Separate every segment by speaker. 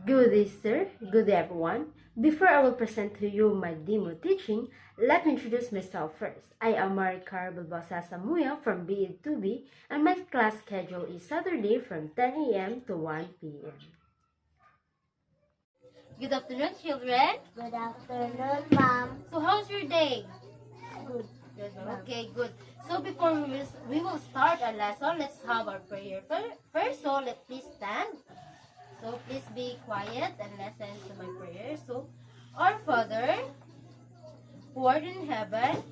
Speaker 1: Good day, sir. Good day, everyone. Before I will present to you my demo teaching, let me introduce myself first. I am Maricar Balbasa Samuya from BEd 2B, and my class schedule is Saturday from 10 a.m. to 1 p.m.
Speaker 2: Good afternoon, children.
Speaker 3: Good afternoon, ma'am.
Speaker 2: So, how's your day?
Speaker 3: Good.
Speaker 2: Good. Okay, good. So, before we will start our lesson, let's have our prayer. First, so let's please stand. So, please be quiet and listen to my prayer. So, our Father, who art in heaven,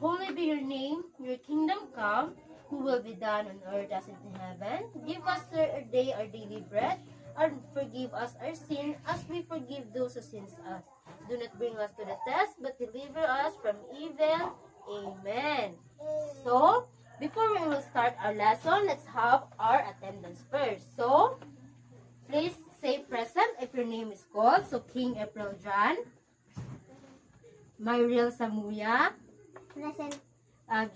Speaker 2: holy be your name. Your kingdom come. Who will be done on earth as in heaven. Give us our day our daily bread, and forgive us our sin as we forgive those who sins us. Do not bring us to the test, but deliver us from evil. Amen. So, before we will start our lesson, let's have our attendance first. So, please say present if your name is called. So, King April John, Myriel Samuya,
Speaker 3: Present.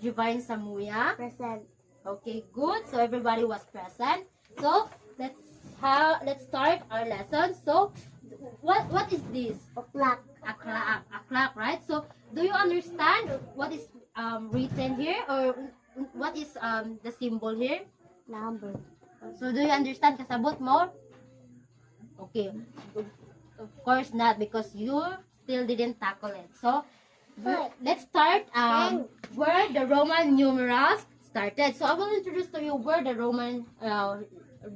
Speaker 2: Divine Samuya.
Speaker 3: Present.
Speaker 2: Okay, good. So everybody was present. So let's start our lesson. So what is this?
Speaker 3: O'clock.
Speaker 2: A clock, right? So do you understand what is written here, or what is the symbol here?
Speaker 3: Number.
Speaker 2: So do you understand kasabot mo? Okay. Of course not, because you still didn't tackle it. So let's start where the Roman numerals started. So I will introduce to you where the Roman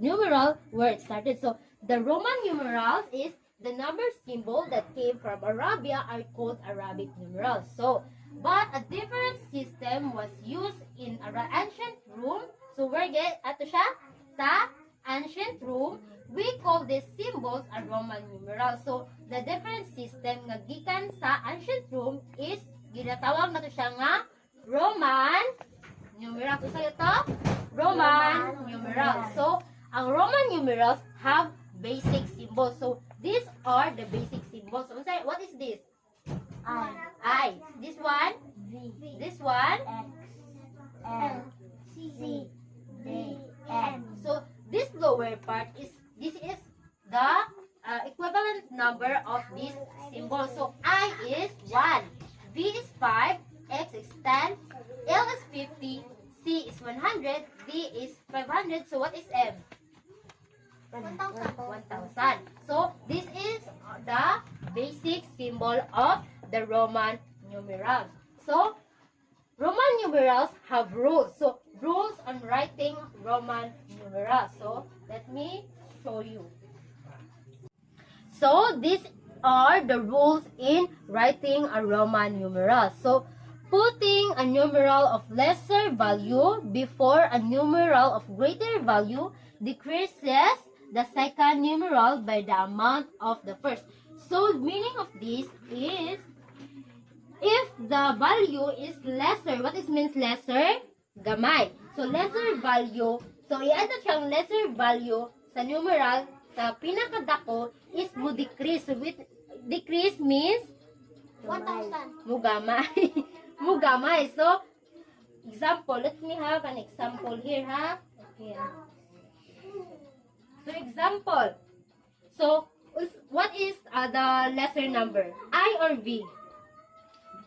Speaker 2: numeral where it started. So the Roman numerals is the number symbol that came from Arabia are called Arabic numerals. So but a different system was used in ancient Rome. So where get ato siya sa ancient Rome, we call these symbols a Roman numeral. So the different system nga gikan sa ancient Rome is ginatawag nato siya nga Roman numeral. So ito, Roman numeral. So ang Roman numerals have basic symbols. So these are the basic symbols. So what is this? I. This one?
Speaker 3: V.
Speaker 2: This one?
Speaker 3: X. L. C. D. N.
Speaker 2: So this lower part is this is the equivalent number of this symbol. So I is 1, V is 5, X is 10, L is 50, C is 100, D is 500. So what is M? 1,000. So this is the basic symbol of the Roman numerals. So Roman numerals have rules. So rules on writing Roman numerals. So let me show you. So these are the rules in writing a Roman numeral. So putting a numeral of lesser value before a numeral of greater value decreases the second numeral by the amount of the first. So meaning of this is if the value is lesser, what is means lesser? Gamay. So lesser value, so i-add siyang lesser value sa numeral sa pinakadako is mo decrease. So with decrease means
Speaker 3: 1,000.
Speaker 2: mugamay. Mugamay. So example, let me have an example here, ha? Okay. So example. So what is the lesser number? I or V?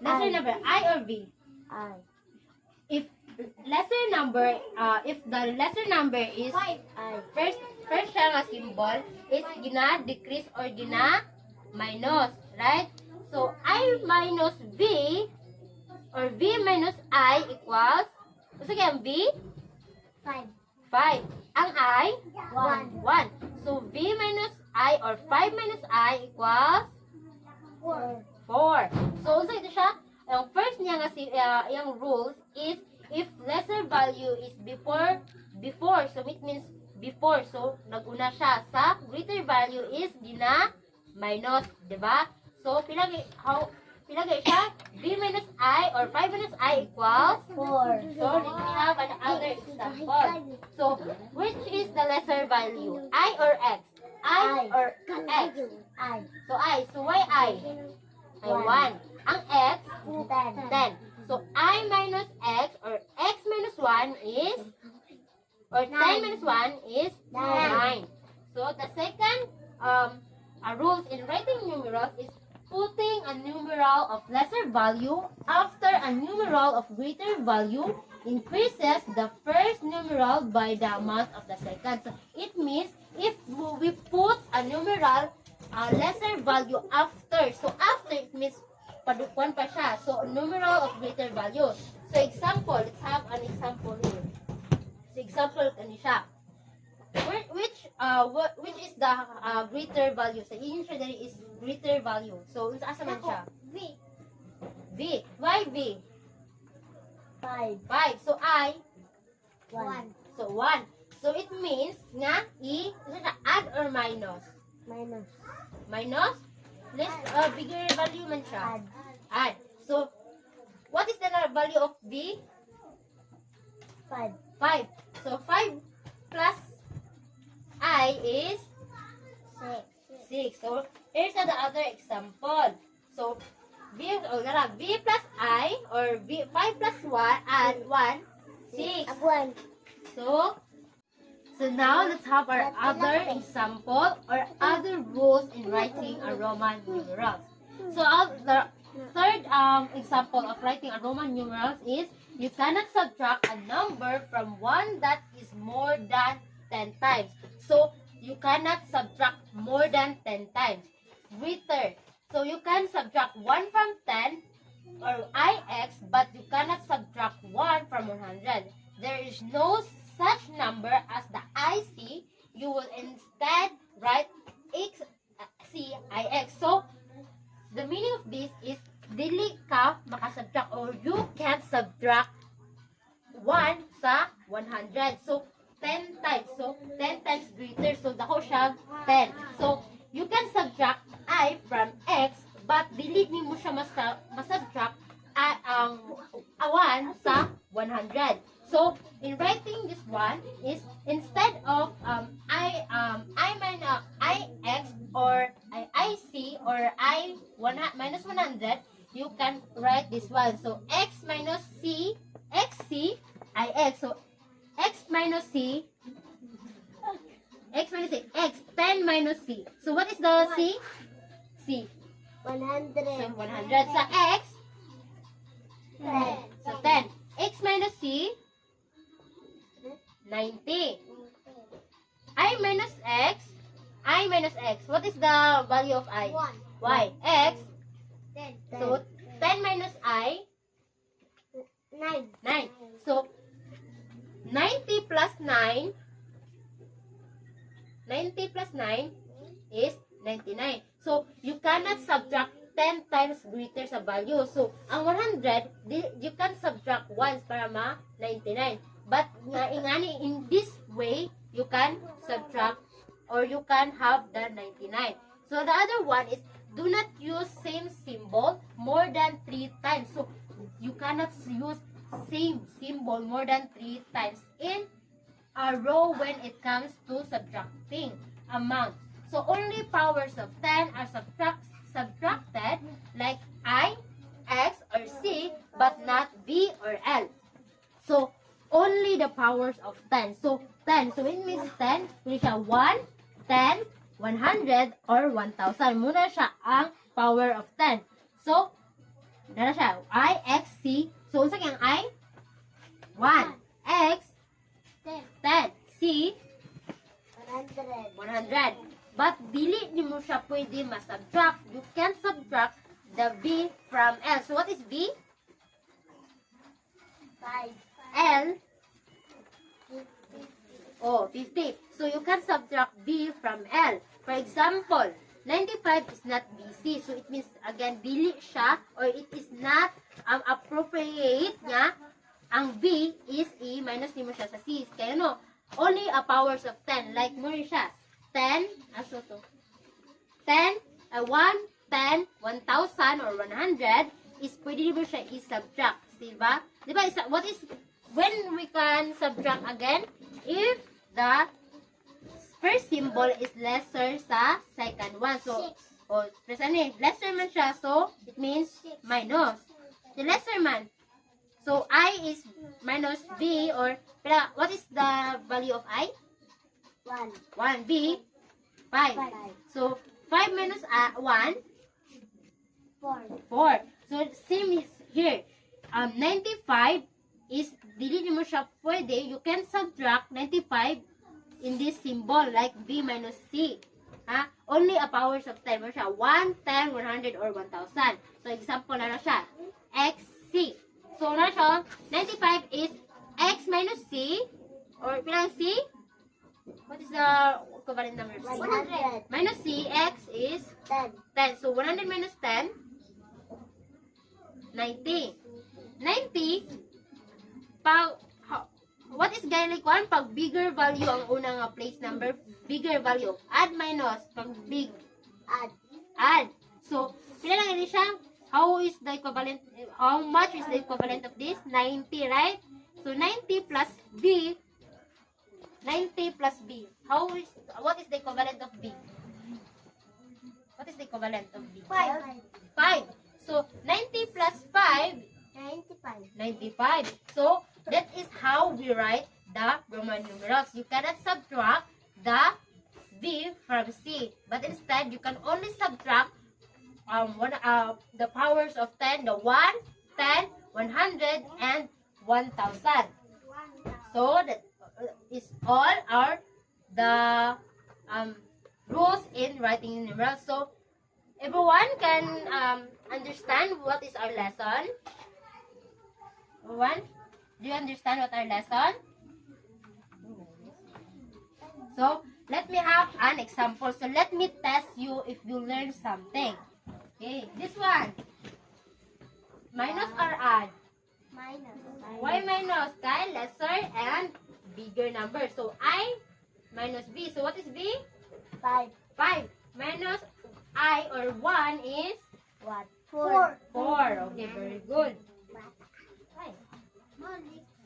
Speaker 2: Lesser
Speaker 3: I.
Speaker 2: number, I or V?
Speaker 3: I.
Speaker 2: If lesser number, if the lesser number is
Speaker 3: I.
Speaker 2: first siya nga symbol is gina-decrease or gina-minus, right? So I minus V or V minus I equals, sige, ang V
Speaker 3: 5.
Speaker 2: 5. Ang I
Speaker 3: 1.
Speaker 2: 1. So V minus I or 5 minus I equals
Speaker 3: 4.
Speaker 2: 4. So ito siya, ang first niya nga yung rules is if lesser value is before, so it means before, so naguna siya sa greater value is gina minus, di ba? So pilagay siya, V minus I or 5 minus I equals
Speaker 3: 4.
Speaker 2: So let me have another example. So which is the lesser value, I or X? I or X?
Speaker 3: I.
Speaker 2: So I, so why I? Ay 1. Ang X
Speaker 3: 10.
Speaker 2: 10. So I minus X or X minus 1 is, or 10 minus 1 is 9. So the second rules in writing numerals is putting a numeral of lesser value after a numeral of greater value increases the first numeral by the amount of the second. So it means if we put a numeral lesser value after, so after it means padukuan pa siya. So numeral of greater value. So example, let's have an example here. So example kani siya. Which is the greater value? So yun siya dali is greater value. So asa man siya?
Speaker 3: V.
Speaker 2: V. Why V?
Speaker 3: 5.
Speaker 2: 5. So I
Speaker 3: 1.
Speaker 2: so 1. So it means nga ano siya, add or minus?
Speaker 3: Minus.
Speaker 2: Minus? Less bigger value man siya.
Speaker 3: Add.
Speaker 2: Add. So what is the value of V?
Speaker 3: 5.
Speaker 2: 5. So 5 plus I is 6. So here's the other example. So V plus I or V 5 plus 1 and 1 6.
Speaker 3: 1.
Speaker 2: So now let's have our other example or other rules in writing a Roman numerals. So the third example of writing a Roman numerals is you cannot subtract a number from one that is more than 10 times. So you cannot subtract more than 10 times. Greater. So you can subtract 1 from 10 or ix, but you cannot subtract 1 from 100. There is no such number as the IC. You will instead write xcix. So the meaning of this is dili ka makasubtract or you can't subtract 1 sa 100. So 10 times. So 10 times greater. So dako siya 10. So you can subtract I from X, but dili mo siya masubtract 1 sa 100. So in writing this one is instead of I minus Ix or IC or I minus 100, you can write this one. So X minus C, XC, IX. So X minus C, X minus C, X, 10 minus C. So what is the C? C.
Speaker 3: 100.
Speaker 2: So 100 sa X.
Speaker 3: 10.
Speaker 2: So 10. X minus C, 90. I minus X, I minus X. What is the value of I?
Speaker 3: 1.
Speaker 2: Y. X.
Speaker 3: 10.
Speaker 2: So 10 minus I,
Speaker 3: 9.
Speaker 2: 9. So 90 plus 9, 90 plus 9 is 99. So, you cannot subtract 10 times greater sa value. So, ang 100, you can subtract once para ma-99. But, ingani, in this way, you can subtract or you can have the 99. So, the other one is, do not use same symbol more than 3 times. So, you cannot use same symbol more than 3 times in a row when it comes to subtracting amounts. So only powers of 10 are subtracted like I, X, or C, but not V or L. So only the powers of 10. So 10. So it means 10. Kung siya 1, 10, 100, or 1,000. Muna siya ang power of 10. So, dala siya. I, X, C. So, unsa kang I? 1. X, 10. C,
Speaker 3: 100.
Speaker 2: 100. But dili ni mo siya pwede masubtract. You can subtract the V from L. So what is V?
Speaker 3: 5.
Speaker 2: L. Oh, 50. So you can subtract V from L. For example, 95 is not BC. So it means again dili siya or it is not appropriate niya. Ang V is E minus ni mo siya sa C. Kaya no, only a powers of 10 like mo rin siya. 10, aso to. 10, 1, 10, 1,000 or 100 is pwede mo siya i-subtract. Diba? Diba? What is, when we can subtract again? If the first symbol is lesser sa second one. So, lesser man siya. So, it means minus. The lesser man. So, I is minus B or, what is the value of I?
Speaker 3: 1.
Speaker 2: 1, B, 5.
Speaker 3: 5.
Speaker 2: So, 5 minus 1,
Speaker 3: 4.
Speaker 2: 4. So, same is here. 95 is, dili mo siya pwede, you can subtract 95 in this symbol, like B minus C. Ha? Only a powers of 10 mo siya. 1, 10, 100, or 1,000. So, example na siya. XC. So, na siya, 95 is X minus C, or pinang C? What is the equivalent number?
Speaker 3: 100.
Speaker 2: Minus C, X is
Speaker 3: 10.
Speaker 2: 10. So, 100 minus 10, 90. 90, what is Gaelic one? Pag bigger value ang unang place number, bigger value. Add minus, pag big,
Speaker 3: Add.
Speaker 2: add. So, pila lang ini siya? How is the equivalent, how much is the equivalent of this? 90, right? So, 90 plus B, 90 plus B. What is the equivalent of B? What is the equivalent of B?
Speaker 3: 5.
Speaker 2: 5. So, 90 plus 5,
Speaker 3: 95.
Speaker 2: 95. So, that is how we write the Roman numerals. You cannot subtract the B from C. But instead, you can only subtract the powers of 10, the 1, 10, 100, and 1,000. So, that is all the rules in writing numerals. So, everyone can understand what is our lesson? Everyone, do you understand what our lesson? So, let me have an example. So, let me test you if you learn something. Okay, this one. Minus or add?
Speaker 3: Minus.
Speaker 2: Why minus? Kaya lesser and bigger number. So, I minus B. So, what is B?
Speaker 3: 5.
Speaker 2: 5. Minus I or 1 is
Speaker 3: What? 4.
Speaker 2: 4. Okay, very good.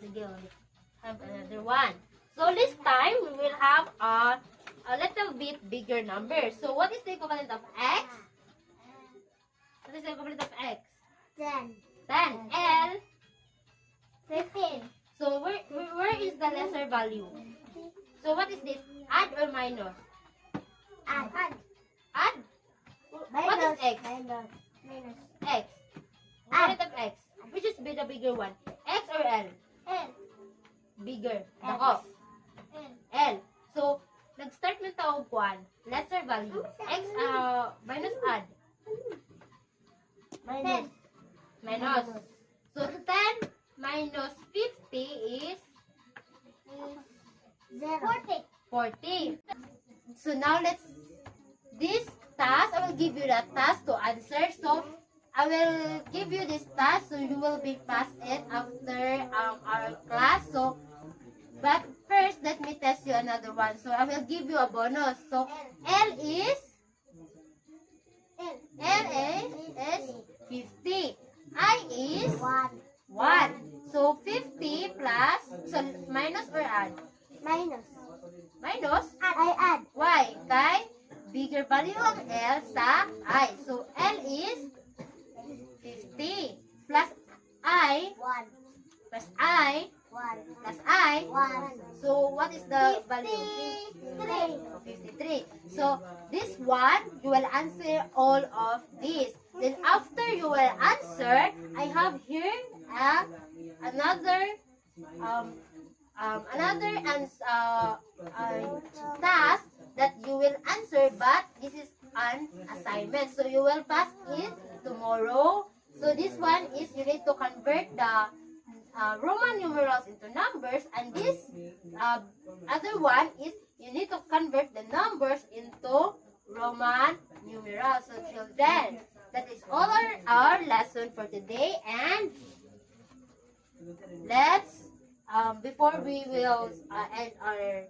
Speaker 2: Sige, let's have another one. So, this time, we will have a little bit bigger number. So, what is the equivalent of X? What is the equivalent of X?
Speaker 3: 10.
Speaker 2: 10. L.
Speaker 3: 15.
Speaker 2: So, where is the lesser value? So, what is this? Add or minus?
Speaker 3: Add.
Speaker 2: Add? What is X?
Speaker 3: Minus. Minus.
Speaker 2: X. Equivalent of X. Which is the bigger one? X or L?
Speaker 3: L.
Speaker 2: Bigger.
Speaker 3: X.
Speaker 2: Dako.
Speaker 3: L.
Speaker 2: L. So, nag-start ng tawag kuan, lesser value. X, minus add.
Speaker 3: Minus.
Speaker 2: Minus. So, 10 minus 50 is
Speaker 3: 0.
Speaker 2: 40. So, now this task, I will give you that task to answer. So, I will give you this task, so you will be passed it after our class. So, but first, let me test you another one. So, I will give you a bonus. So, L is 50. I is
Speaker 3: 1.
Speaker 2: 1. So, 50 plus, so minus or add?
Speaker 3: Minus.
Speaker 2: Minus?
Speaker 3: I add.
Speaker 2: Why? Kay bigger value ang L sa I. So, L is 50 plus I
Speaker 3: 1.
Speaker 2: plus I
Speaker 3: 1.
Speaker 2: plus I.
Speaker 3: 1.
Speaker 2: So, what is the value? 53. So, this one, you will answer all of these. Then, after you will answer, I have here another task that you will answer, but this is an assignment. So, you will pass it tomorrow. So, this one is you need to convert the Roman numerals into numbers, and this other one is you need to convert the numbers into Roman numerals. So, children, that is all our lesson for today. And let's before we will end our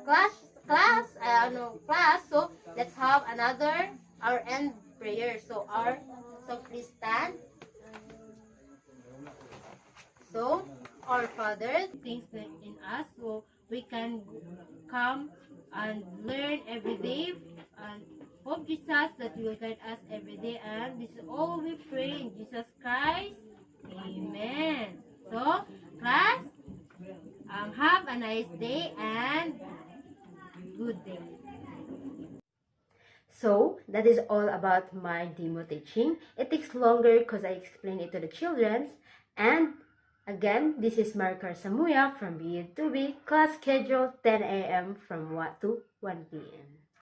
Speaker 2: class, so let's have our end prayer. So please stand. So, our Father, things in us, so we can come and learn every day, and hope, Jesus, that you will guide us every day. And this is all we pray in Jesus Christ. Amen. So, class, have a nice day and good day.
Speaker 1: So, that is all about my demo teaching. It takes longer because I explain it to the children. And again, this is Maricar Samuya from BEd2B, class schedule 10 a.m. from 1 to 1 p.m.